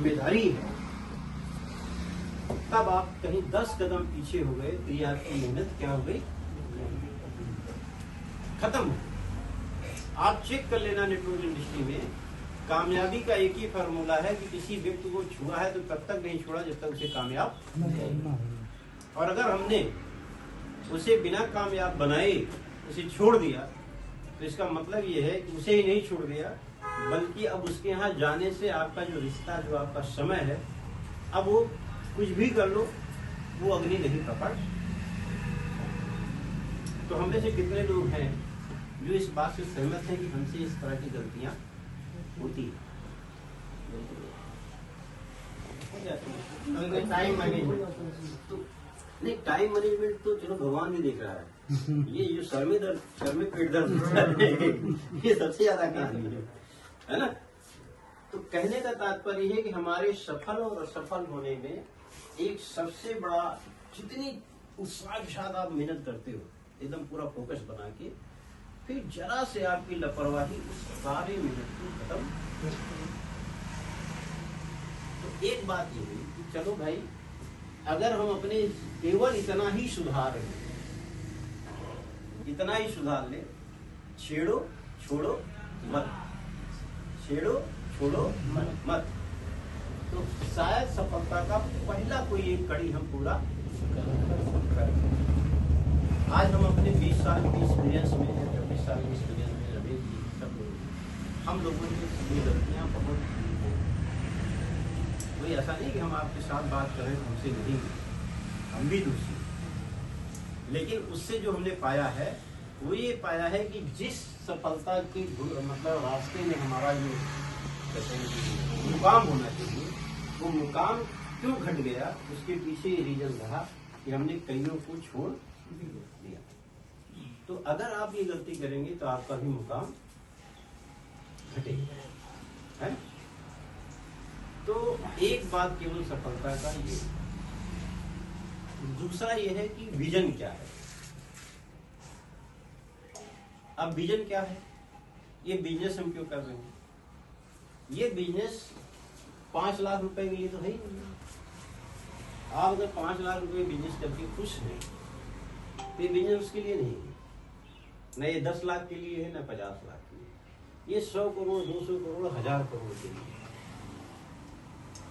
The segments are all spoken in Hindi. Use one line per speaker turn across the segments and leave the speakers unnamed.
जिम्मेदारी है, तब आप कहीं 10 कदम पीछे हो गए तो ये आपकी मेहनत क्या हो गई, खत्म हो। आप चेक कर लेना, नेटवर्क इंडस्ट्री में कामयाबी का एक ही फार्मूला है कि किसी व्यक्ति को छुआ है तो तब तक नहीं छोड़ा जब तक उसे कामयाब नहीं। और अगर हमने उसे बिना कामयाब बनाए उसे छोड़ दिया तो इसका मतलब ये है कि उसे ही नहीं छोड़ दिया, बल्कि अब उसके यहाँ जाने से आपका जो रिश्ता, जो आपका समय है, अब वो कुछ भी कर लो वो अग्नि नहीं पकड़। तो हम में से कितने लोग हैं जो इस बात से सहमत हैं कि हमसे इस तरह की गलतियां होती है, हो जाती है। टाइम मैनेजमेंट तो नहीं, टाइम मैनेजमेंट तो चलो भगवान भी देख रहा है, ये जो सर में पेट दर्द ये सबसे ज्यादा कहानी है ना। तो कहने का तात्पर्य है कि हमारे सफल और असफल होने में एक सबसे बड़ा, जितनी उत्साह के साथ आप मेहनत करते हो एकदम पूरा फोकस बना के, फिर जरा से आपकी लापरवाही उस सारी मेहनत को खत्म। तो एक बात ये हुई कि चलो भाई, अगर हम अपने केवल इतना ही सुधार लें, इतना ही सुधार ले, छेड़ो छोड़ो मत, छेड़ो छोड़ो मत, तो शायद सफलता का पहला कोई एक कड़ी हम पूरा करें। आज हम अपने 20 साल की एक्सपीरियंस में, 24 साल की एक्सपीरियंस में, रमेश जी सब लोग, हम लोगों ने ये गलतियां बहुत की हैं। कोई ऐसा नहीं कि हम आपके साथ बात करें तो हमसे नहीं, हम भी दूसरी, लेकिन उससे जो हमने पाया है वो ये पाया है कि जिस सफलता की मतलब रास्ते में हमारा जो मुकाम होना चाहिए, वो मुकाम क्यों घट गया, उसके पीछे ये रीजन रहा कि हमने कईयों को छोड़ दिया। तो अगर आप ये गलती करेंगे तो आपका भी मुकाम घटेगा, है। तो एक बात केवल सफलता का ये, दूसरा ये है कि विजन क्या है। अब विजन क्या है, ये बिजनेस हम क्यों कर रहे हैं, ये बिजनेस 5 लाख रुपए के लिए तो है ही नहीं। आप अगर 5 लाख रुपए बिजनेस करके खुश हैं तो ये बिजनेस उसके लिए नहीं है, न ये 10 लाख के लिए है, न 50 लाख के लिए, ये 100 करोड़ 200 करोड़ 1000 करोड़ के लिए।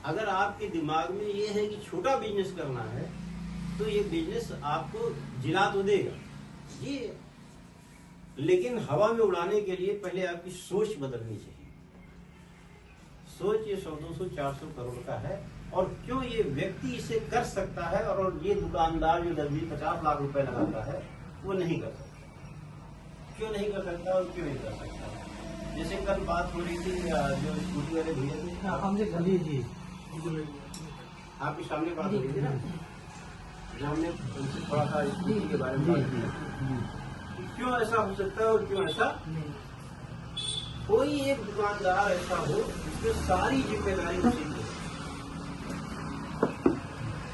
अगर आपके दिमाग में ये है कि छोटा बिजनेस करना है तो ये बिजनेस आपको जिला तो देगा ये, लेकिन हवा में उड़ाने के लिए पहले आपकी सोच बदलनी चाहिए। सोच ये 100 200 400 करोड़ का है, और क्यों ये व्यक्ति इसे कर सकता है और ये दुकानदार जो 10-50 लाख रुपए लगाता है वो नहीं कर सकता, क्यों नहीं कर सकता और क्यों नहीं कर सकता। जैसे कल बात हो रही थी जो स्कूटी वाले भैया थे, हमसे गली जी आपके सामने बात हो रही थी ना, जो हमने उनसे थोड़ा सा स्कूटी के बारे में बात की, क्यों ऐसा हो सकता है और क्यों ऐसा नहीं। कोई एक दुकानदार ऐसा हो जिसमें सारी जिम्मेदारी उसी की है।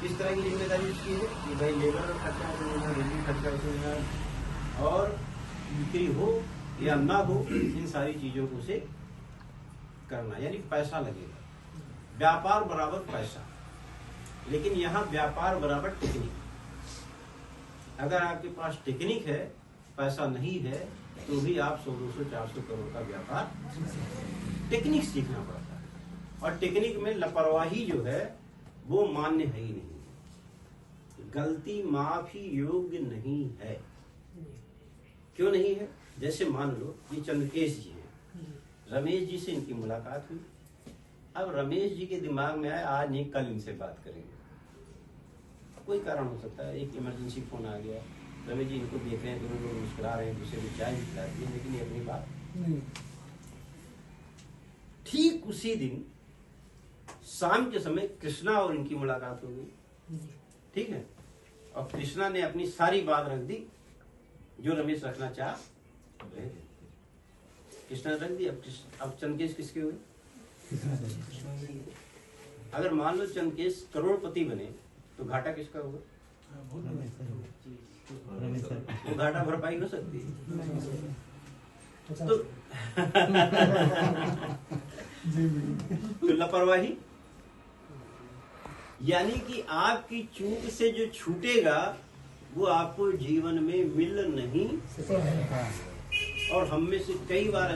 किस तरह की जिम्मेदारी उसकी है कि भाई लेबर का खर्चा देना, बिजली खर्चा देना, और बिक्री हो या ना हो, इन सारी चीजों को उसे करना, यानी पैसा लगेगा। व्यापार बराबर पैसा, लेकिन यहाँ व्यापार बराबर टेक्निक। अगर आपके पास टेक्निक है, पैसा नहीं है, तो भी आप 100 200 400 करोड़ का व्यापार, टेक्निक सीखना पड़ता है। और टेक्निक में लापरवाही जो है वो मान्य है ही नहीं, गलती माफी योग्य नहीं है। क्यों नहीं है? जैसे मान लो ये चंद्रकेश जी हैं, रमेश जी से इनकी मुलाकात हुई, अब रमेश जी के दिमाग में आया आज नहीं कल इनसे बात करेंगे, कोई कारण हो सकता है, एक इमरजेंसी फोन आ गया, रमेश जी इनको देख रहे हैं, दोनों लोग मुस्कुरा रहे हैं, दूसरे को चाय भी पिला दी, लेकिन ये अपनी बात नहीं। ठीक उसी दिन शाम के समय कृष्णा और इनकी मुलाकात हो गई, ठीक है, और कृष्णा ने अपनी सारी बात रख दी जो रमेश रखना चाह रहे थे, कृष्णा रख दी। अब चंद्रकेश किसके हुए? अगर मान लो चंद्रकेश करोड़पति बने तो घाटा किसका होगा? वो घाटा भरपाई हो सकती है। तो लापरवाही यानी कि आपकी चूक से जो छूटेगा वो आपको जीवन में मिल नहीं। और हम में से कई बार